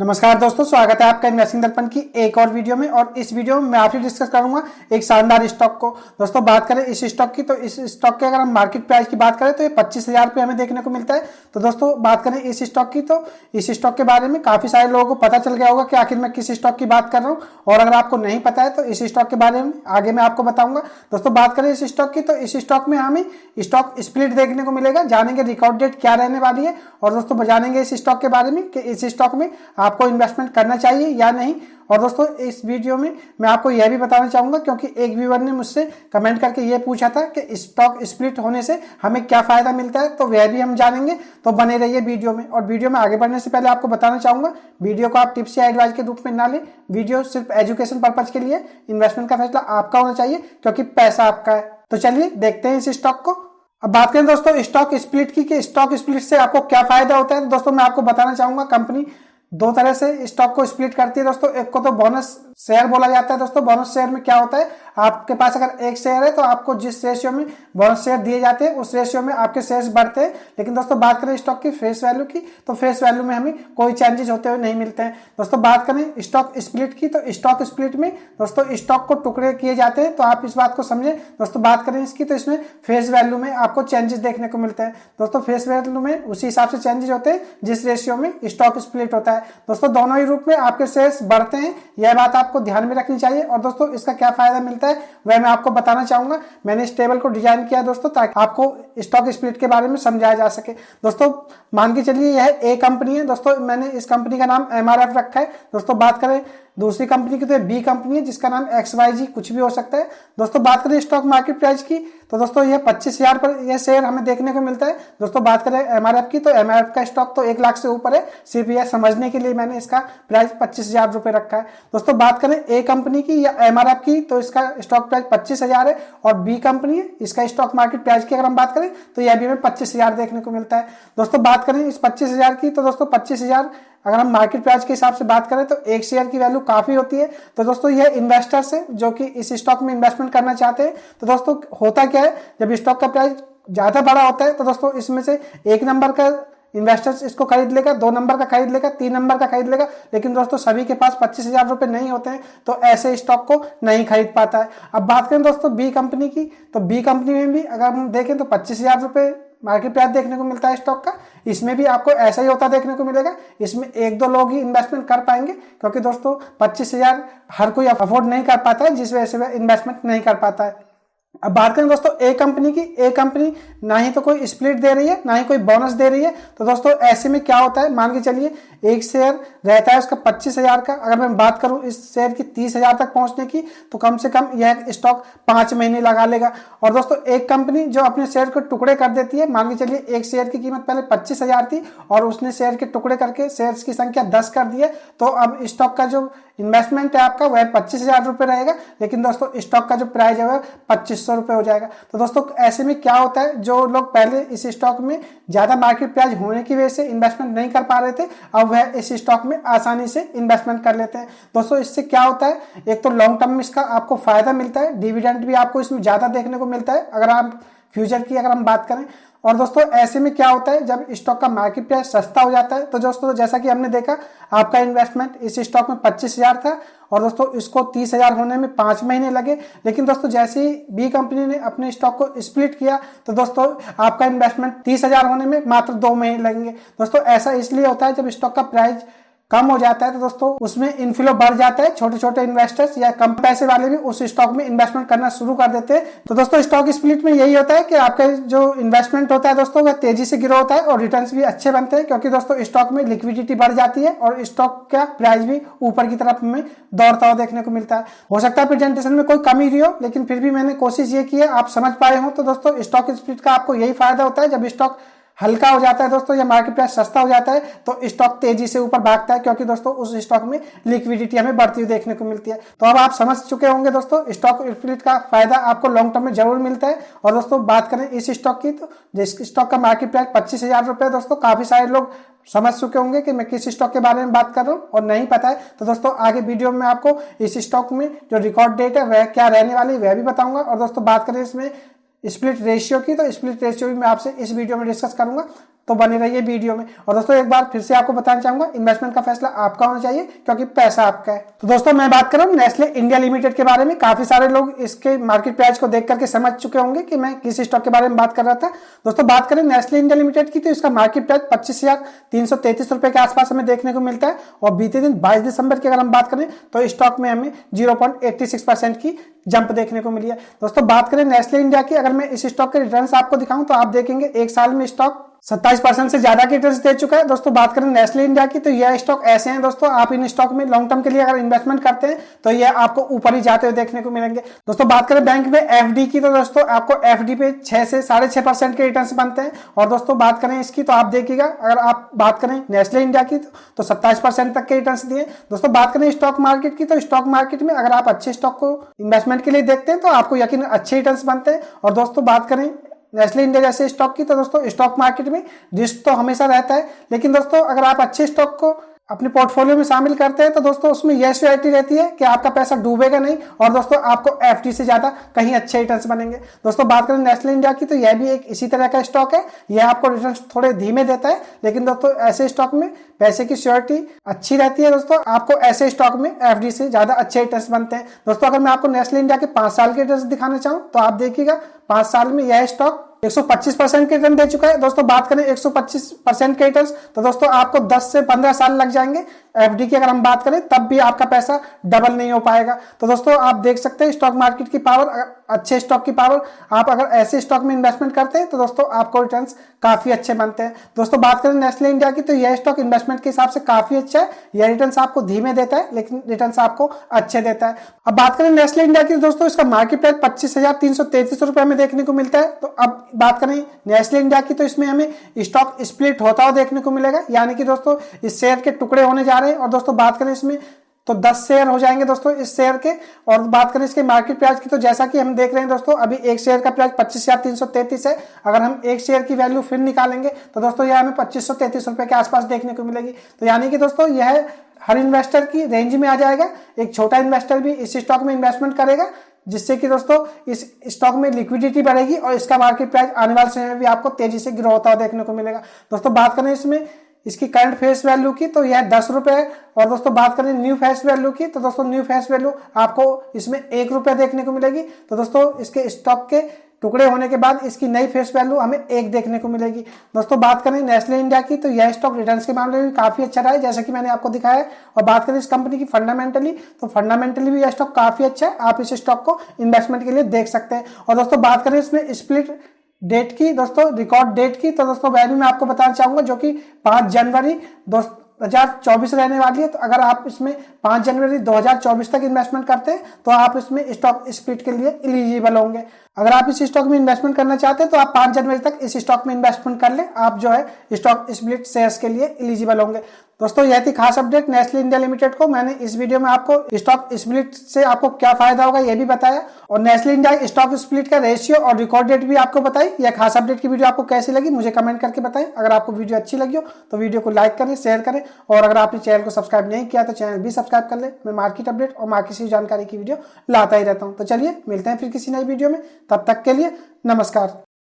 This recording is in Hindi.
नमस्कार दोस्तों, स्वागत है आपका इन्वेस्टिंग दर्पण की एक और वीडियो में। और इस वीडियो में मैं आपसे डिस्कस करूंगा एक शानदार स्टॉक को। दोस्तों बात करें इस स्टॉक की, तो इस स्टॉक के अगर हम मार्केट प्राइस की बात करें तो ये 25,000 रुपये हमें देखने को मिलता है। तो दोस्तों बात करें इस स्टॉक की, तो इस स्टॉक के बारे में काफी सारे लोगों को पता चल गया होगा कि आखिर मैं किस स्टॉक की बात कर रहा हूँ। और अगर आपको नहीं पता है तो इस स्टॉक के बारे में आगे मैं आपको बताऊंगा। दोस्तों बात करें इस स्टॉक की, तो इस स्टॉक में हमें स्टॉक स्प्लिट देखने को मिलेगा। जानेंगे रिकॉर्ड डेट क्या रहने वाली है, और दोस्तों जानेंगे इस स्टॉक के बारे में कि इस स्टॉक में आपको इन्वेस्टमेंट करना चाहिए या नहीं। और दोस्तों इस वीडियो में मैं आपको यह भी बताना चाहूंगा, क्योंकि एक व्यूअर ने मुझसे कमेंट करके यह पूछा था कि स्टॉक स्प्लिट होने से हमें क्या फायदा मिलता है, तो वह भी हम जानेंगे। तो बने रहिए वीडियो में। और वीडियो में आगे बढ़ने से पहले आपको बताना चाहूंगा, वीडियो को आप टिप्स या एडवाइस के रूप में ना लें। वीडियो सिर्फ एजुकेशन पर्पज के लिए, इन्वेस्टमेंट का फैसला आपका होना चाहिए, क्योंकि पैसा आपका है। तो चलिए देखते हैं इस स्टॉक को। अब बात करें दोस्तों स्टॉक स्प्लिट की, कि स्टॉक स्प्लिट से आपको क्या फायदा होता है। तो दोस्तों मैं आपको बताना चाहूंगा, कंपनी दो तरह से स्टॉक को स्प्लिट करती है दोस्तों। एक को तो बोनस शेयर बोला जाता है। दोस्तों बोनस शेयर में क्या होता है, आपके पास अगर एक शेयर है तो आपको जिस रेशियो में बोनस शेयर दिए जाते हैं उस रेशियो में आपके शेयर्स बढ़ते हैं। लेकिन दोस्तों बात करें स्टॉक की फेस वैल्यू की, तो फेस वैल्यू में हमें कोई चेंजेस होते हुए नहीं मिलते हैं। दोस्तों बात करें स्टॉक स्प्लिट की, तो स्टॉक स्प्लिट में दोस्तों स्टॉक को टुकड़े किए जाते हैं। तो आप इस बात को समझें। दोस्तों बात करें इसकी, तो इसमें फेस वैल्यू में आपको चेंजेस देखने को मिलते हैं। दोस्तों फेस वैल्यू में उसी हिसाब से चेंजेस होते हैं जिस रेशियो में स्टॉक स्प्लिट होता है। दोस्तों दोनों ही रूप में आपके शेयर्स बढ़ते हैं, यह बात आपको ध्यान में रखनी चाहिए। और दोस्तों इसका क्या फायदा मिलता है वह मैं आपको बताना चाहूंगा। मैंने इस टेबल को डिजाइन किया दोस्तों, ताकि आपको स्टॉक स्प्लिट के बारे में समझाया जा सके। दोस्तों मान के चलिए यह ए कंपनी है। दोस्तों मैंने इस कंपनी का नाम MRF रखा है। दोस्तों बात करें दूसरी कंपनी की, तो बी कंपनी है जिसका नाम XYG कुछ भी हो सकता है। दोस्तों बात करें स्टॉक मार्केट प्राइस की, तो दोस्तों यह 25,000 पर यह शेयर हमें देखने को मिलता है। दोस्तों बात करें MRF की, तो MRF का स्टॉक तो 1 लाख से ऊपर है। सिर्फ यह समझने के लिए मैंने इसका प्राइस 25,000 रुपए रखा है। दोस्तों बात करें ए कंपनी की या MRF की, तो इसका स्टॉक प्राइस 25,000 है। और बी कंपनी है, इसका स्टॉक मार्केट प्राइस की अगर हम बात करें तो यह भी हमें 25,000 देखने को मिलता है। दोस्तों बात करें इस 25,000 की, तो दोस्तों 25,000 अगर हम मार्केट प्राइस के हिसाब से बात करें तो एक शेयर की वैल्यू काफी होती है। तो दोस्तों यह इन्वेस्टर्स है जो कि इस स्टॉक में इन्वेस्टमेंट करना चाहते हैं। तो दोस्तों होता क्या है, जब स्टॉक का प्राइस ज्यादा बड़ा होता है तो दोस्तों इसमें से एक नंबर का इन्वेस्टर्स इसको खरीद लेगा, 2 नंबर का खरीद लेगा, 3 नंबर का खरीद लेगा। लेकिन दोस्तों सभी के पास 25,000 रुपए नहीं होते हैं, तो ऐसे स्टॉक को नहीं खरीद पाता है। अब बात करें दोस्तों बी कंपनी की, तो बी कंपनी में भी अगर हम देखें तो 25,000 रुपए मार्केट प्राइस देखने को मिलता है स्टॉक का। इसमें भी आपको ऐसा ही होता देखने को मिलेगा। इसमें 1-2 लोग ही इन्वेस्टमेंट कर पाएंगे, क्योंकि दोस्तों 25,000 हर कोई अफोर्ड नहीं कर पाता है, जिस वजह से वह इन्वेस्टमेंट नहीं कर पाता है। अब बात करें दोस्तों ए कंपनी की, ए कंपनी ना ही तो कोई स्प्लिट दे रही है, ना ही कोई बोनस दे रही है। तो दोस्तों ऐसे में क्या होता है, मान के चलिए एक शेयर रहता है उसका 25,000 का। अगर मैं बात करूं इस शेयर की 30,000 तक पहुंचने की, तो कम से कम यह स्टॉक 5 महीने लगा लेगा। और दोस्तों एक कंपनी जो अपने शेयर को टुकड़े कर देती है, मान के चलिए एक शेयर की कीमत पहले 25,000 थी और उसने शेयर के टुकड़े करके शेयर की संख्या 10 कर दी है, तो अब स्टॉक का जो इन्वेस्टमेंट है आपका वह 25,000 रुपए रहेगा। लेकिन दोस्तों स्टॉक का जो प्राइस है वह 2,500 रुपए हो जाएगा। तो दोस्तों ऐसे में क्या होता है, जो लोग पहले इस स्टॉक में ज्यादा मार्केट प्राइस होने की वजह से इन्वेस्टमेंट नहीं कर पा रहे थे, अब वह इस स्टॉक में आसानी से इन्वेस्टमेंट कर लेते हैं। दोस्तों इससे क्या होता है, एक तो लॉन्ग टर्म में इसका आपको फायदा मिलता है, डिविडेंड भी आपको इसमें ज्यादा देखने को मिलता है अगर आप फ्यूचर की अगर हम बात करें। और दोस्तों ऐसे में क्या होता है, जब स्टॉक का मार्केट प्राइस सस्ता हो जाता है, तो दोस्तों जैसा कि हमने देखा आपका इन्वेस्टमेंट इस स्टॉक में 25,000 था और दोस्तों इसको 30,000 होने में 5 महीने लगे। लेकिन दोस्तों जैसे ही बी कंपनी ने अपने स्टॉक को स्प्लिट किया, तो दोस्तों आपका इन्वेस्टमेंट 30,000 होने में मात्र 2 महीने लगेंगे। दोस्तों ऐसा इसलिए होता है, जब स्टॉक का प्राइस कम हो जाता है तो दोस्तों उसमें इनफ्लो बढ़ जाता है। छोटे छोटे इन्वेस्टर्स या कम पैसे वाले भी उस स्टॉक में इन्वेस्टमेंट करना शुरू कर देते हैं। तो दोस्तों स्टॉक स्प्लिट में यही होता है कि आपका जो इन्वेस्टमेंट होता है दोस्तों वह तेजी से ग्रो होता है और रिटर्न्स भी अच्छे बनते हैं, क्योंकि दोस्तों स्टॉक में लिक्विडिटी बढ़ जाती है और स्टॉक का प्राइस भी ऊपर की तरफ में दौड़ता हुआ देखने को मिलता है। हो सकता है प्रेजेंटेशन में कोई कमी रही हो, लेकिन फिर भी मैंने कोशिश ये की है आप समझ पाए हो। तो दोस्तों स्टॉक स्प्लिट का आपको यही फायदा होता है, जब स्टॉक हल्का हो जाता है दोस्तों या मार्केट प्राइस सस्ता हो जाता है, तो स्टॉक तेजी से ऊपर भागता है, क्योंकि दोस्तों उस स्टॉक में लिक्विडिटी हमें बढ़ती हुई देखने को मिलती है। तो अब आप समझ चुके होंगे दोस्तों स्टॉक स्प्लिट का फायदा आपको लॉन्ग टर्म में जरूर मिलता है। और दोस्तों बात करें इस स्टॉक की, तो जिस स्टॉक का मार्केट प्राइस 25,000 रुपए, दोस्तों काफी सारे लोग समझ चुके होंगे कि मैं किस स्टॉक के बारे में बात कर रहा हूँ, और नहीं पता है तो दोस्तों आगे वीडियो में आपको इस स्टॉक में जो रिकॉर्ड डेट है वह क्या रहने वाली है वह भी बताऊंगा। और दोस्तों बात करें इसमें स्प्लिट रेशियो की, तो स्प्लिट रेशियो भी मैं आपसे इस वीडियो में डिस्कस करूंगा। तो बने रहिए वीडियो में। और दोस्तों एक बार फिर से आपको बताना चाहूंगा, इन्वेस्टमेंट का फैसला आपका होना चाहिए क्योंकि पैसा आपका है। तो दोस्तों मैं बात कर रहा हूँ नेस्ले इंडिया लिमिटेड के बारे में। काफी सारे लोग इसके मार्केट प्राइस को देख करके समझ चुके होंगे कि मैं किस स्टॉक के बारे में बात कर रहा था। दोस्तों बात करें नेस्ले इंडिया लिमिटेड की तो इसका मार्केट प्राइस 25,333 रुपए के आसपास हमें देखने को मिलता है। और बीते दिन 22 दिसंबर की अगर हम बात करें तो स्टॉक में हमें 0.86% की जंप देखने को मिली है। दोस्तों बात करें नेस्ले इंडिया की, अगर मैं इस स्टॉक के रिटर्न्स आपको दिखाऊं तो आप देखेंगे एक साल में स्टॉक 27% से ज्यादा के रिटर्न्स दे चुका है। दोस्तों बात करें नेस्ले इंडिया की तो यह स्टॉक ऐसे हैं दोस्तों, आप इन स्टॉक में लॉन्ग टर्म के लिए अगर इन्वेस्टमेंट करते हैं तो यह आपको ऊपर ही जाते हुए देखने को मिलेंगे। दोस्तों बात करें बैंक में एफडी की तो दोस्तों आपको एफडी पे 6 से 6.5% के रिटर्न्स बनते हैं। और दोस्तों बात करें इसकी तो आप देखिएगा, अगर आप बात करें नेस्ले इंडिया की तो 27% तक के रिटर्न्स दिए। दोस्तों बात करें स्टॉक मार्केट की तो स्टॉक मार्केट में अगर आप अच्छे स्टॉक को इन्वेस्टमेंट के लिए देखते हैं तो आपको यकीन अच्छे रिटर्न्स बनते हैं। और दोस्तों बात करें नेस्ले इंडिया जैसे स्टॉक की तो दोस्तों स्टॉक मार्केट में रिस्क तो हमेशा रहता है, लेकिन दोस्तों अगर आप अच्छे स्टॉक को अपने पोर्टफोलियो में शामिल करते हैं तो दोस्तों उसमें यह सिक्योरिटी रहती है कि आपका पैसा डूबेगा नहीं और दोस्तों आपको एफडी से ज्यादा कहीं अच्छे रिटर्न्स बनेंगे। दोस्तों बात करें नेस्ले इंडिया की तो यह भी एक इसी तरह का स्टॉक है। यह आपको रिटर्न्स थोड़े धीमे देता है, लेकिन दोस्तों ऐसे स्टॉक में पैसे की सिक्योरिटी अच्छी रहती है। दोस्तों आपको ऐसे स्टॉक में एफडी से ज्यादा अच्छे रिटर्न्स बनते हैं। दोस्तों अगर मैं आपको नेस्ले इंडिया के 5 साल के रिटर्न्स दिखाना चाहूँ तो आप देखिएगा 5 साल में यह स्टॉक 125% के रिटर्न दे चुका है। दोस्तों बात करें 125% के रिटर्न तो दोस्तों आपको 10 से 15 साल लग जाएंगे। एफडी की अगर हम बात करें तब भी आपका पैसा डबल नहीं हो पाएगा। तो दोस्तों आप देख सकते हैं स्टॉक मार्केट की पावर, अच्छे स्टॉक की पावर। आप अगर ऐसे स्टॉक में इन्वेस्टमेंट करते हैं तो दोस्तों आपको रिटर्न्स काफी अच्छे बनते हैं। दोस्तों बात करें नेस्ले इंडिया की तो यह स्टॉक इन्वेस्टमेंट के हिसाब से काफी अच्छा है। यह रिटर्न्स आपको धीमे देता है लेकिन रिटर्न्स आपको अच्छे देता है। अब बात करें नेस्ले इंडिया की दोस्तों इसका मार्केट प्राइस 25,333 रुपए में देखने को मिलता है। तो अब बात करें नेस्ले इंडिया की तो इसमें हमें स्टॉक स्प्लिट होता हुआ देखने को मिलेगा, यानी कि दोस्तों इस शेयर के टुकड़े होने जा रहे हैं। और दोस्तों बात करें इसमें तो 10 शेयर हो जाएंगे दोस्तों इस शेयर के। और बात करें इसके मार्केट प्राइस की तो जैसा कि हम देख रहे हैं दोस्तों अभी एक शेयर का प्राइस 25,333 है। अगर हम एक शेयर की वैल्यू फिर निकालेंगे तो दोस्तों यह हमें 2533 रुपए के आसपास देखने को मिलेगी। तो यानी कि दोस्तों यह हर इन्वेस्टर की रेंज में आ जाएगा। एक छोटा इन्वेस्टर भी इस स्टॉक में इन्वेस्टमेंट करेगा, जिससे कि दोस्तों इस स्टॉक में लिक्विडिटी बढ़ेगी और इसका मार्केट प्राइस आने वाले समय में भी आपको तेजी से ग्रो होता हुआ देखने को मिलेगा। दोस्तों बात करें इसमें इसकी करंट फेस वैल्यू की तो यह 10 रुपए है। और दोस्तों बात करें न्यू फेस वैल्यू की तो दोस्तों न्यू फेस वैल्यू आपको इसमें 1 रुपया देखने को मिलेगी। तो दोस्तों इसके स्टॉक के टुकड़े होने के बाद इसकी नई फेस वैल्यू हमें 1 देखने को मिलेगी। दोस्तों बात करें नेस्ले इंडिया की तो यह स्टॉक रिटर्न्स के मामले में काफी अच्छा रहा है, जैसा कि मैंने आपको दिखाया है। और बात करें इस कंपनी की फंडामेंटली तो फंडामेंटली भी यह स्टॉक काफी अच्छा है। आप इस स्टॉक को इन्वेस्टमेंट के लिए देख सकते हैं। और दोस्तों बात करें इसमें स्प्लिट डेट की दोस्तों रिकॉर्ड डेट की तो दोस्तों वह भी मैं आपको बताना चाहूंगा, जो कि 5 जनवरी 2024 रहने वाली है। तो अगर आप इसमें 5 जनवरी 2024 तक इन्वेस्टमेंट करते हैं तो आप इसमें स्टॉक स्प्लिट के लिए एलिजिबल होंगे। अगर आप इस स्टॉक में इन्वेस्टमेंट करना चाहते हैं तो आप 5 जनवरी तक इस स्टॉक में इन्वेस्टमेंट कर लें, आप जो है स्टॉक स्प्लिट शेयर्स के लिए एलिजिबल होंगे। दोस्तों यह थी खास अपडेट नेस्ले इंडिया लिमिटेड को। मैंने इस वीडियो में आपको स्टॉक स्प्लिट से आपको क्या फायदा होगा यह भी बताया और नेस्ले इंडिया स्टॉक स्प्लिट का रेशियो और रिकॉर्ड डेट भी आपको बताई। यह खास अपडेट की वीडियो आपको कैसी लगी मुझे कमेंट करके बताएं। अगर आपको वीडियो अच्छी लगी हो तो वीडियो को लाइक करें, शेयर करें और अगर आपने चैनल को सब्सक्राइब नहीं किया तो चैनल भी सब्सक्राइब कर ले। मैं मार्केट अपडेट और मार्केट से जानकारी की वीडियो लाता ही रहता हूं। तो चलिए मिलते हैं फिर किसी नई वीडियो में, तब तक के लिए नमस्कार।